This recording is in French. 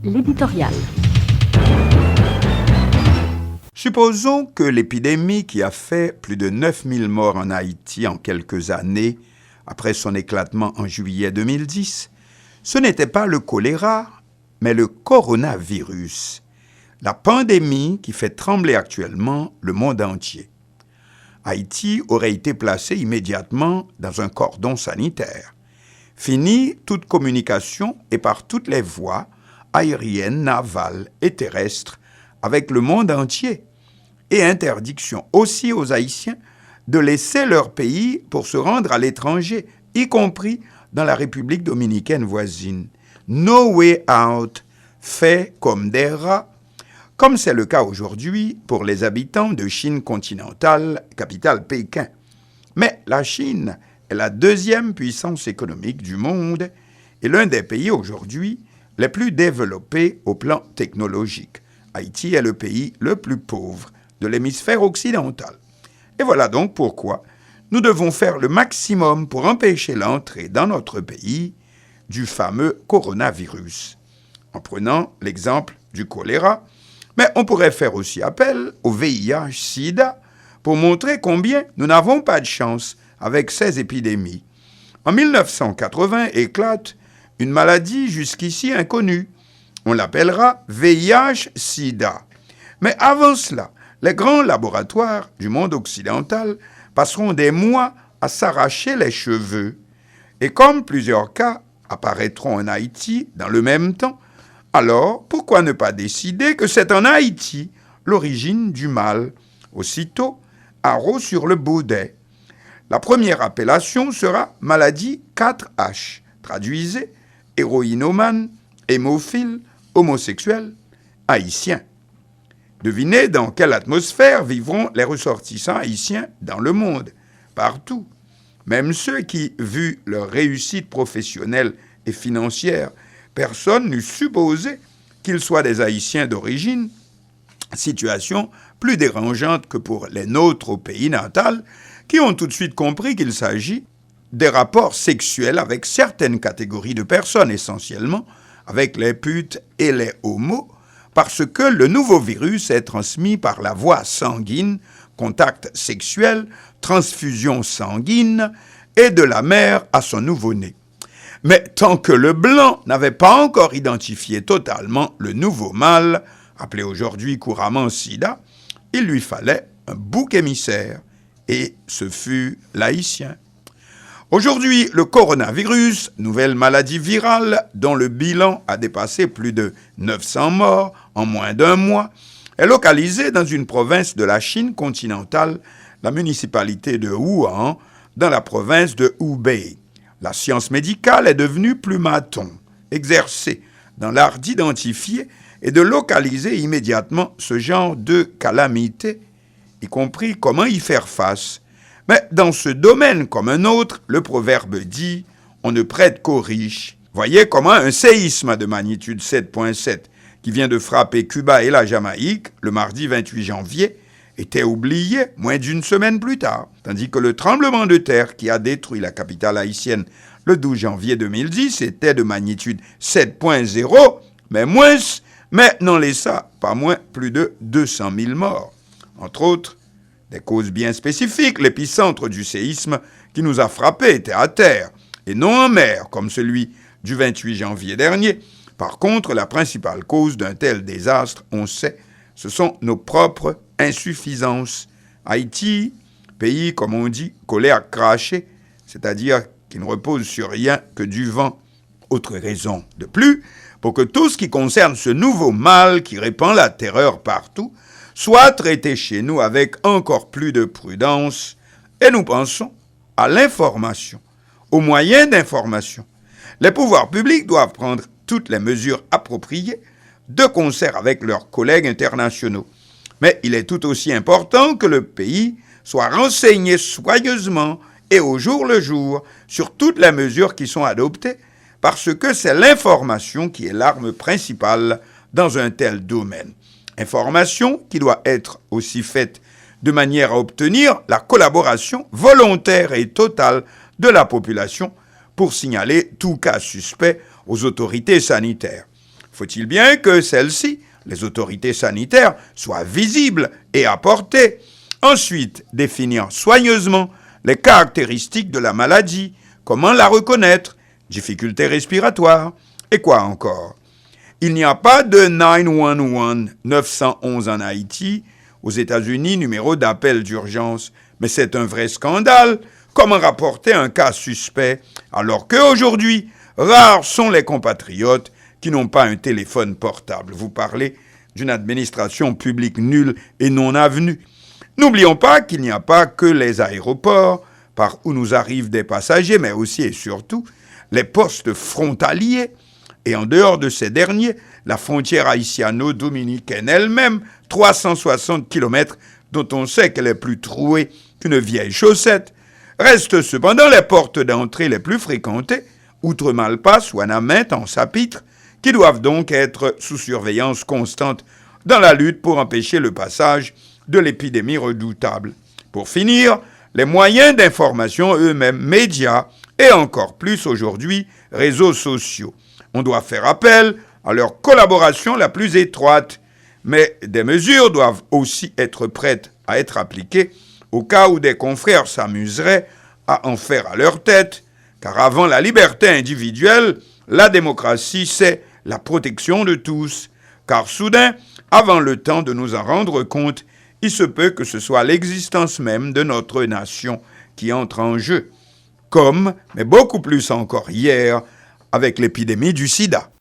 L'éditorial. Supposons que l'épidémie qui a fait plus de 9000 morts en Haïti en quelques années, après son éclatement en juillet 2010, ce n'était pas le choléra, mais le coronavirus, la pandémie qui fait trembler actuellement le monde entier. Haïti aurait été placé immédiatement dans un cordon sanitaire. Fini toute communication et par toutes les voies, aériennes, navales et terrestres, avec le monde entier. Et interdiction aussi aux Haïtiens de laisser leur pays pour se rendre à l'étranger, y compris dans la République dominicaine voisine. No way out, fait comme des rats, comme c'est le cas aujourd'hui pour les habitants de Chine continentale, capitale Pékin. Mais la Chine est la deuxième puissance économique du monde et l'un des pays aujourd'hui les plus développés au plan technologique. Haïti est le pays le plus pauvre de l'hémisphère occidental. Et voilà donc pourquoi nous devons faire le maximum pour empêcher l'entrée dans notre pays du fameux coronavirus. En prenant l'exemple du choléra, mais on pourrait faire aussi appel au VIH-Sida pour montrer combien nous n'avons pas de chance avec ces épidémies. En 1980 éclate une maladie jusqu'ici inconnue. On l'appellera VIH-Sida. Mais avant cela, les grands laboratoires du monde occidental passeront des mois à s'arracher les cheveux. Et comme plusieurs cas apparaîtront en Haïti dans le même temps, alors pourquoi ne pas décider que c'est en Haïti l'origine du mal? Aussitôt, haro sur le baudet. La première appellation sera maladie 4H, traduisez héroïnomane, hémophile, homosexuel, haïtien. Devinez dans quelle atmosphère vivront les ressortissants haïtiens dans le monde, partout. Même ceux qui, vu leur réussite professionnelle et financière, personne n'eût supposé qu'ils soient des Haïtiens d'origine, situation plus dérangeante que pour les nôtres au pays natal, qui ont tout de suite compris qu'il s'agit des rapports sexuels avec certaines catégories de personnes, essentiellement avec les putes et les homos, parce que le nouveau virus est transmis par la voie sanguine, contact sexuel, transfusion sanguine, et de la mère à son nouveau-né. Mais tant que le blanc n'avait pas encore identifié totalement le nouveau mal, appelé aujourd'hui couramment sida, il lui fallait un bouc émissaire, et ce fut l'haïtien. Aujourd'hui, le coronavirus, nouvelle maladie virale dont le bilan a dépassé plus de 900 morts en moins d'un mois, est localisé dans une province de la Chine continentale, la municipalité de Wuhan, dans la province de Hubei. La science médicale est devenue plumaton, exercée dans l'art d'identifier et de localiser immédiatement ce genre de calamité, y compris comment y faire face. Mais dans ce domaine comme un autre, le proverbe dit « on ne prête qu'aux riches ». Voyez comment un séisme de magnitude 7.7 qui vient de frapper Cuba et la Jamaïque le mardi 28 janvier était oublié moins d'une semaine plus tard, tandis que le tremblement de terre qui a détruit la capitale haïtienne le 12 janvier 2010 était de magnitude 7.0, mais n'en laissa pas moins plus de 200 000 morts. Entre autres, des causes bien spécifiques, l'épicentre du séisme qui nous a frappés était à terre, et non en mer, comme celui du 28 janvier dernier. Par contre, la principale cause d'un tel désastre, on sait, ce sont nos propres insuffisances. Haïti, pays, comme on dit, collé à cracher, c'est-à-dire qui ne repose sur rien que du vent. Autre raison de plus, pour que tout ce qui concerne ce nouveau mal qui répand la terreur partout, soit traité chez nous avec encore plus de prudence, et nous pensons à l'information, aux moyens d'information. Les pouvoirs publics doivent prendre toutes les mesures appropriées de concert avec leurs collègues internationaux. Mais il est tout aussi important que le pays soit renseigné soigneusement et au jour le jour sur toutes les mesures qui sont adoptées, parce que c'est l'information qui est l'arme principale dans un tel domaine. Information qui doit être aussi faite de manière à obtenir la collaboration volontaire et totale de la population pour signaler tout cas suspect aux autorités sanitaires. Faut-il bien que celles-ci, les autorités sanitaires, soient visibles et à portée. Ensuite, définir soigneusement les caractéristiques de la maladie, comment la reconnaître, difficultés respiratoires, et quoi encore. Il n'y a pas de 911, 911 en Haïti, aux États-Unis, numéro d'appel d'urgence. Mais c'est un vrai scandale. Comment rapporter un cas suspect alors qu'aujourd'hui, rares sont les compatriotes qui n'ont pas un téléphone portable. Vous parlez d'une administration publique nulle et non avenue. N'oublions pas qu'il n'y a pas que les aéroports par où nous arrivent des passagers, mais aussi et surtout les postes frontaliers. Et en dehors de ces derniers, la frontière haïtiano-dominicaine elle-même, 360 km, dont on sait qu'elle est plus trouée qu'une vieille chaussette, restent cependant les portes d'entrée les plus fréquentées, outre Malpasse, Ouanaminthe, en Sapitre, qui doivent donc être sous surveillance constante dans la lutte pour empêcher le passage de l'épidémie redoutable. Pour finir, les moyens d'information eux-mêmes, médias et encore plus aujourd'hui, réseaux sociaux. On doit faire appel à leur collaboration la plus étroite, mais des mesures doivent aussi être prêtes à être appliquées au cas où des confrères s'amuseraient à en faire à leur tête, car avant la liberté individuelle, la démocratie, c'est la protection de tous, car soudain, avant le temps de nous en rendre compte, il se peut que ce soit l'existence même de notre nation qui entre en jeu, comme, mais beaucoup plus encore hier, avec l'épidémie du sida.